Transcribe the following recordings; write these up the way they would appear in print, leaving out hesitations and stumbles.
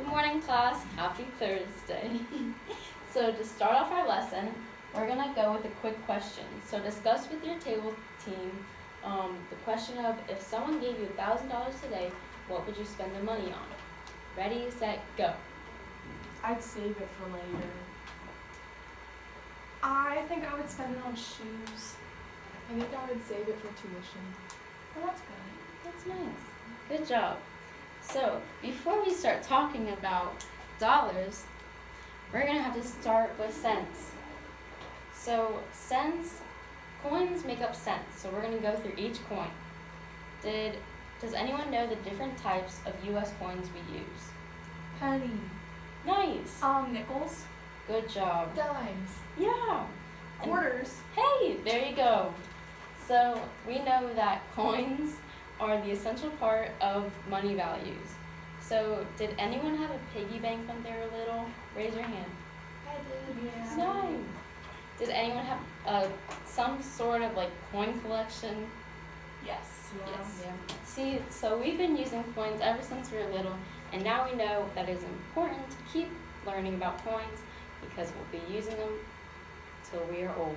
morning, class. Happy Thursday. So to start off our lesson, we're going to go with a quick question. So discuss with your table team the question of, if someone gave you $1,000 today, what would you spend the money on? Ready, set, go. I'd save it for later. I think I would spend it on shoes. I think I would save it for tuition. Well, that's good. That's nice. Good job. So before we start talking about dollars, we're going to have to start with cents. So coins make up cents. So we're going to go through each coin. Does anyone know the different types of U.S. coins we use? Penny. Nice. Nickels. Good job. Dimes. Yeah. Quarters. Hey, there you go. So we know that coins are the essential part of money values. So did anyone have a piggy bank when they were little? Raise your hand. I did, yeah. Nice. Did anyone have some sort of coin collection? Yes. Yes. Yeah. See, so we've been using coins ever since we were little, and now we know that it's important to keep learning about coins because we'll be using them till we are old.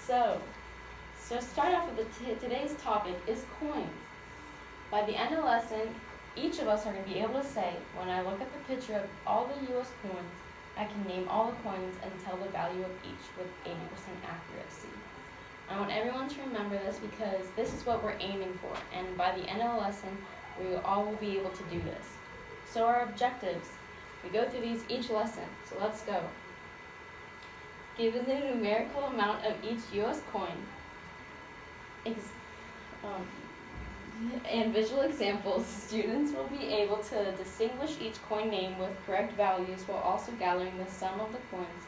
So start off with today's topic is coins. By the end of the lesson, each of us are going to be able to say, when I look at the picture of all the U.S. coins, I can name all the coins and tell the value of each with 80% accuracy. I want everyone to remember this because this is what we're aiming for, and by the end of the lesson, we all will be able to do this. So our objectives, we go through these each lesson, so let's go. Given the numerical amount of each U.S. coin, and visual examples, students will be able to distinguish each coin name with correct values while also gathering the sum of the coins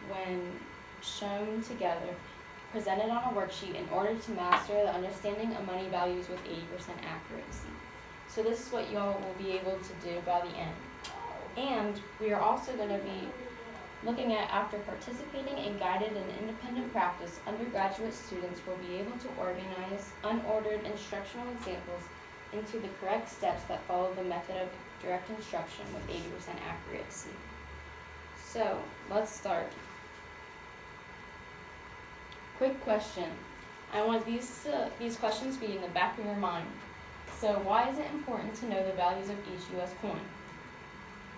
when shown together, presented on a worksheet in order to master the understanding of money values with 80% accuracy. So this is what y'all will be able to do by the end. And we are also going to be looking at, after participating in guided and independent practice, undergraduate students will be able to organize unordered instructional examples into the correct steps that follow the method of direct instruction with 80% accuracy. So, let's start. Quick question. I want these questions to be in the back of your mind. So, why is it important to know the values of each U.S. coin?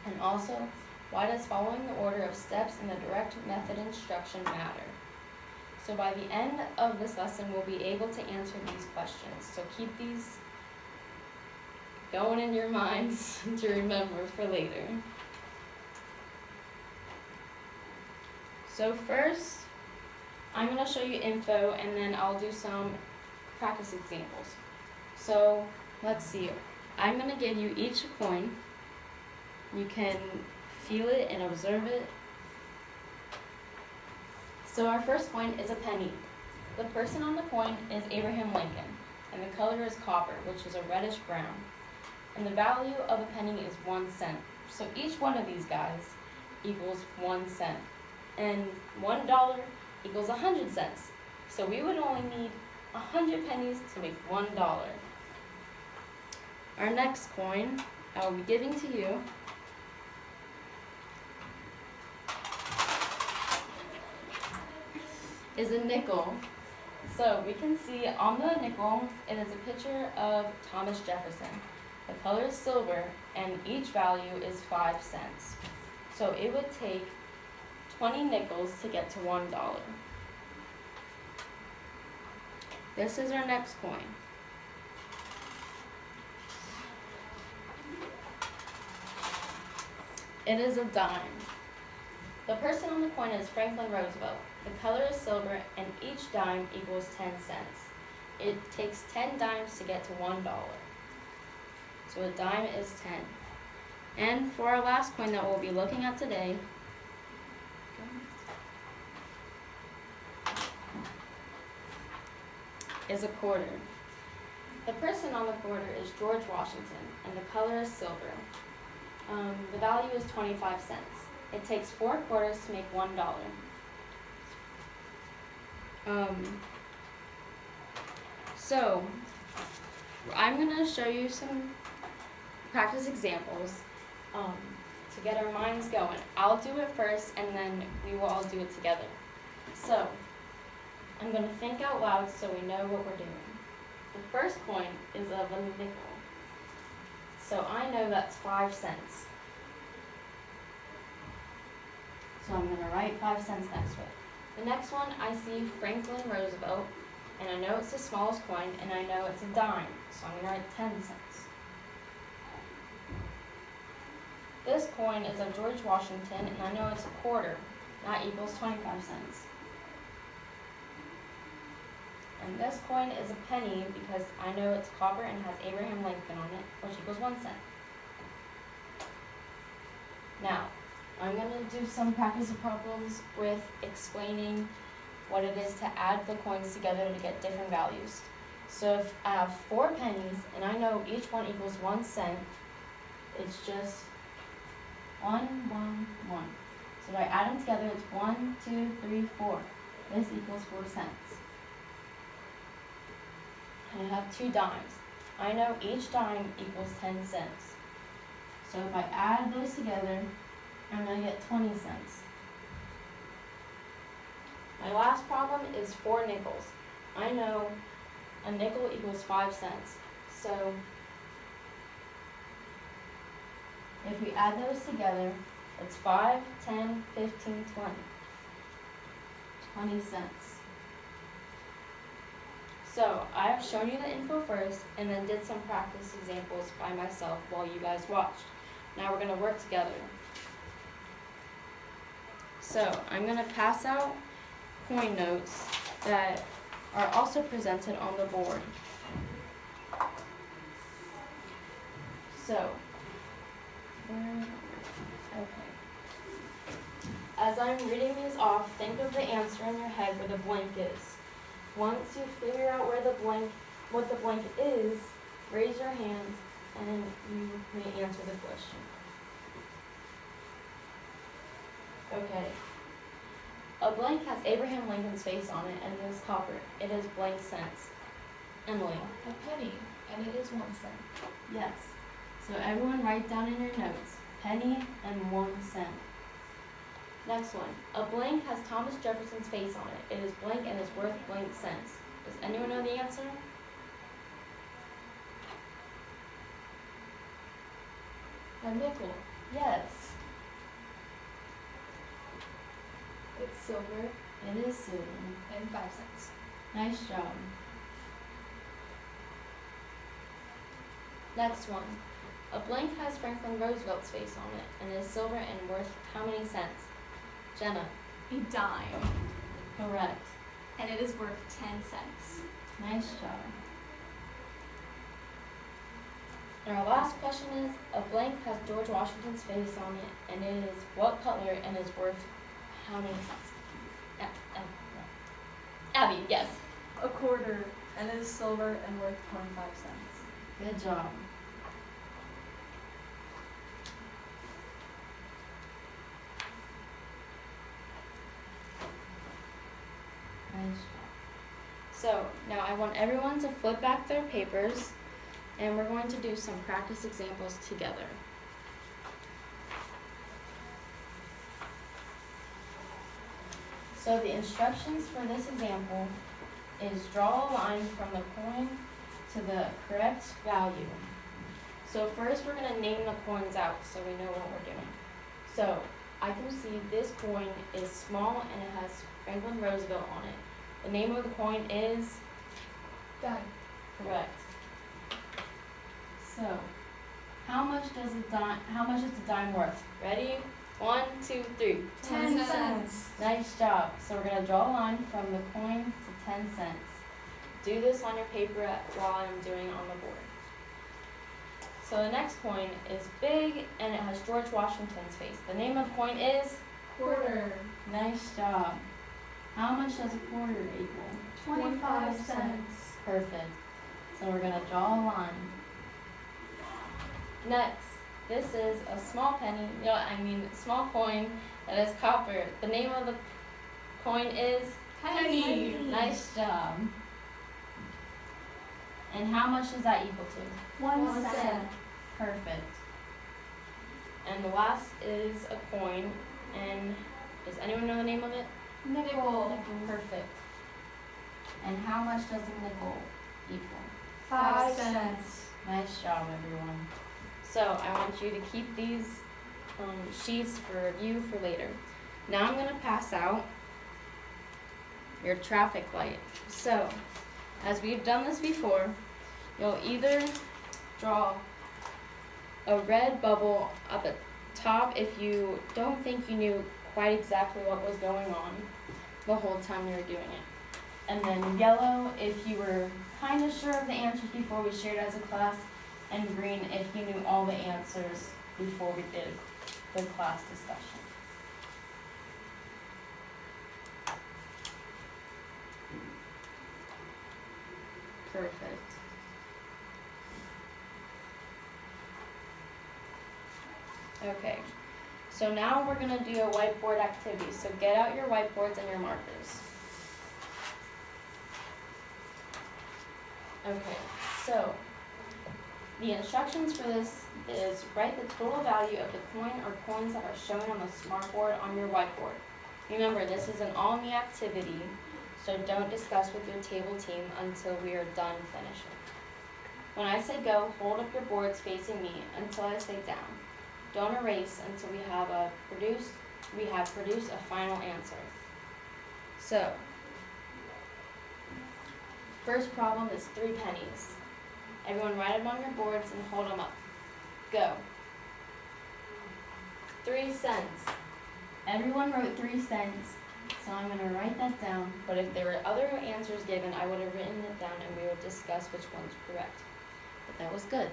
And also, why does following the order of steps in the direct method instruction matter? So by the end of this lesson, we'll be able to answer these questions. So keep these going in your minds to remember for later. So first, I'm going to show you info and then I'll do some practice examples. So let's see. I'm going to give you each a coin. You can feel it and observe it. So our first coin is a penny. The person on the coin is Abraham Lincoln, and the color is copper, which is a reddish brown. And the value of a penny is 1 cent. So each one of these guys equals 1 cent. And $1 equals 100 cents. So we would only need 100 pennies to make $1. Our next coin I will be giving to you is a nickel. So we can see on the nickel, it is a picture of Thomas Jefferson. The color is silver and each value is 5 cents. So it would take 20 nickels to get to $1. This is our next coin. It is a dime. The person on the coin is Franklin Roosevelt. The color is silver and each dime equals 10 cents. It takes 10 dimes to get to $1. So a dime is 10. And for our last coin that we'll be looking at today, is a quarter. The person on the quarter is George Washington and the color is silver. The value is 25 cents. It takes 4 quarters to make $1. So I'm going to show you some practice examples to get our minds going. I'll do it first, and then we will all do it together. So, I'm going to think out loud so we know what we're doing. The first coin is of a nickel. So I know that's 5 cents. So I'm going to write 5 cents next to it. The next one, I see Franklin Roosevelt, and I know it's the smallest coin, and I know it's a dime. So I'm going to write 10 cents. This coin is of George Washington, and I know it's a quarter. That equals 25 cents. And this coin is a penny because I know it's copper and has Abraham Lincoln on it, which equals 1 cent. Now, I'm going to do some practice problems with explaining what it is to add the coins together to get different values. So if I have 4 pennies and I know each one equals 1 cent, it's just 1, 1, 1. So if I add them together, it's 1, 2, 3, 4. This equals 4 cents. I have 2 dimes. I know each dime equals 10 cents. So if I add those together, I'm going to get 20 cents. My last problem is 4 nickels. I know a nickel equals 5 cents. So if we add those together, it's 5, 10, 15, 20. 20 cents. So I have shown you the info first and then did some practice examples by myself while you guys watched. Now we're going to work together. So I'm going to pass out coin notes that are also presented on the board. So, okay. As I'm reading these off, think of the answer in your head where the blank is. Once you figure out what the blank is, raise your hands and you may answer the question. Okay. A blank has Abraham Lincoln's face on it and it is copper. It is blank cents. Emily. A penny, and it is 1 cent. Yes. So everyone write down in your notes, penny and 1 cent. Next one. A blank has Thomas Jefferson's face on it. It is blank and is worth blank cents. Does anyone know the answer? A nickel. Yes. It's silver It is silver. and 5 cents. Nice job. Next one. A blank has Franklin Roosevelt's face on it and is silver and worth how many cents? Jenna. A dime, Correct. and it is worth 10 cents. Nice job. And our last question is, a blank has George Washington's face on it and it is what color and is worth how many cents? Abby, yes. A quarter, and it is silver and worth 25 cents. Good job. Nice job. So now I want everyone to flip back their papers and we're going to do some practice examples together. So the instructions for this example is draw a line from the coin to the correct value. So first we're going to name the coins out so we know what we're doing. So I can see this coin is small and it has Franklin Roosevelt on it. The name of the coin is? Dime. Correct. So how much is the dime worth? Ready? 1, 2, 3. 10 cents. Nice job. So we're going to draw a line from the coin to 10 cents. Do this on your paper while I'm doing it on the board. So the next coin is big and it has George Washington's face. The name of the coin is? Quarter. Nice job. How much does a quarter equal? 25 cents. Perfect. So we're going to draw a line. Next, this is a small penny, small coin that is copper. The name of the coin is? Penny. Nice job. And how much does that equal to? 1 cent. Perfect. And the last is a coin, and does anyone know the name of it? Nickel. Perfect. And how much does a nickel equal? 5 cents. Nice job, everyone. So I want you to keep these sheets for review for later. Now I'm going to pass out your traffic light. So, as we've done this before, you'll either draw a red bubble at the top if you don't think you knew quite exactly what was going on the whole time you were doing it. And then yellow if you were kind of sure of the answers before we shared as a class, and green if you knew all the answers before we did the class discussion. Perfect. Okay, so now we're going to do a whiteboard activity. So get out your whiteboards and your markers. Okay, so the instructions for this is write the total value of the coin or coins that are shown on the smartboard on your whiteboard. Remember, this is an all-me activity, so don't discuss with your table team until we are done finishing. When I say go, hold up your boards facing me until I say down. Don't erase until we have produced a final answer. So, first problem is 3 pennies. Everyone write them on your boards and hold them up. Go. 3 cents. Everyone wrote 3 cents, so I'm going to write that down. But if there were other answers given, I would have written it down and we would discuss which one's correct. But that was good.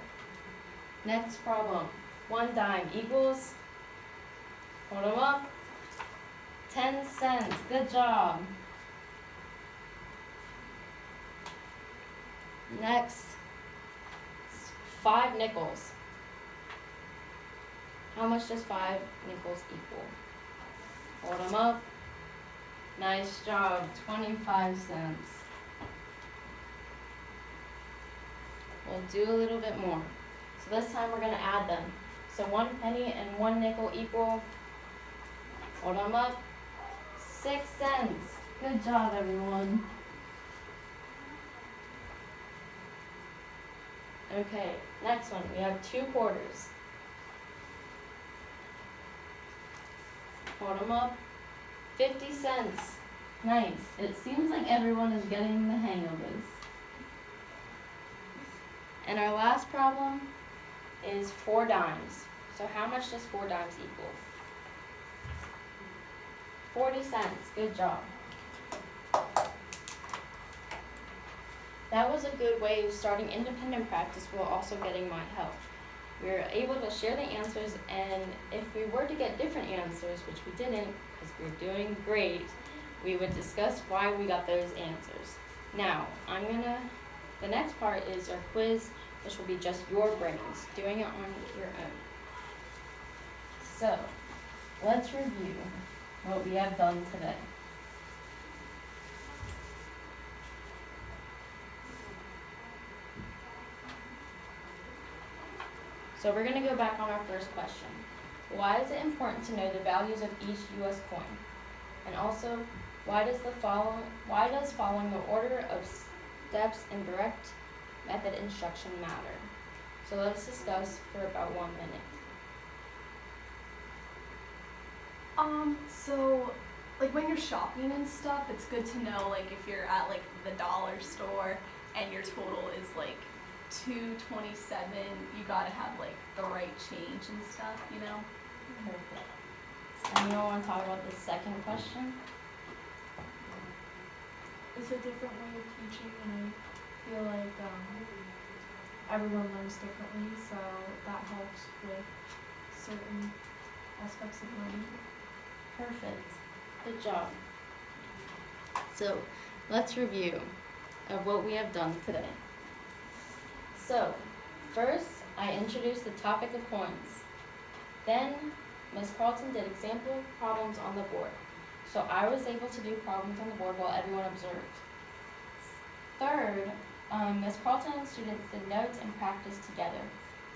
Next problem. 1 dime equals, hold them up, 10 cents. Good job. Next, 5 nickels. How much does 5 nickels equal? Hold them up. Nice job, 25 cents. We'll do a little bit more. So this time we're going to add them. So 1 penny and 1 nickel equal, hold them up, 6 cents. Good job, everyone. Okay, next one, we have 2 quarters. Hold them up, 50 cents. Nice. It seems like everyone is getting the hang of this. And our last problem is 4 dimes. So how much does 4 dimes equal? 40 cents. Good job. That was a good way of starting independent practice while also getting my help. We were able to share the answers, and if we were to get different answers, which we didn't because we were doing great, we would discuss why we got those answers. Now, the next part is our quiz, which will be just your brains, doing it on your own. So, let's review what we have done today. So we're going to go back on our first question. Why is it important to know the values of each U.S. coin? And also, why does following the order of steps in direct method instruction matter? So let's discuss for about 1 minute. So, like, when you're shopping and stuff, it's good to know, like, if you're at, like, the dollar store and your total is, like, $2.27, you gotta have, like, the right change and stuff, you know? Perfect. Anyone want to talk about the second question? It's a different way of teaching, and I feel like everyone learns differently, so that helps with certain aspects of learning. Perfect. Good job. So, let's review of what we have done today. So, first, I introduced the topic of coins. Then, Ms. Carlton did example problems on the board. So I was able to do problems on the board while everyone observed. Third, Ms. Carlton and students did notes and practice together.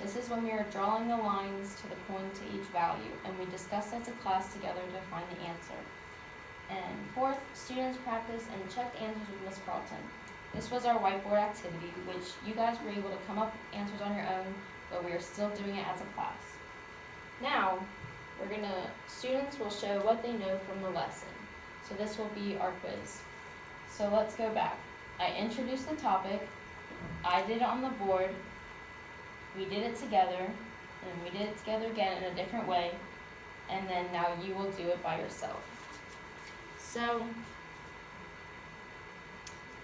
This is when we are drawing the lines to the coin to each value, and we discuss as a class together to find the answer. And fourth, students practice and checked answers with Miss Carlton. This was our whiteboard activity, which you guys were able to come up with answers on your own, but we are still doing it as a class. Now, students will show what they know from the lesson. So this will be our quiz. So let's go back. I introduced the topic, I did it on the board, we did it together, and we did it together again in a different way, and then now you will do it by yourself. So,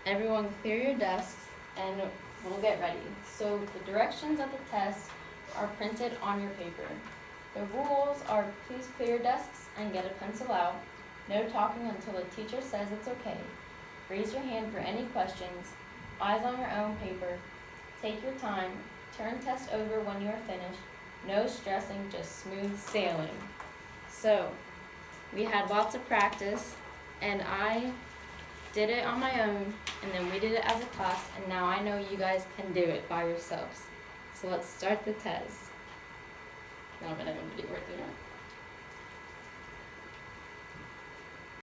everyone clear your desks and we'll get ready. So the directions of the test are printed on your paper. The rules are please clear your desks and get a pencil out. No talking until the teacher says it's okay. Raise your hand for any questions. Eyes on your own paper. Take your time. Turn test over when you are finished. No stressing, just smooth sailing. So, we had lots of practice, and I did it on my own, and then we did it as a class, and now I know you guys can do it by yourselves. So let's start the test. Now I'm gonna do it right there.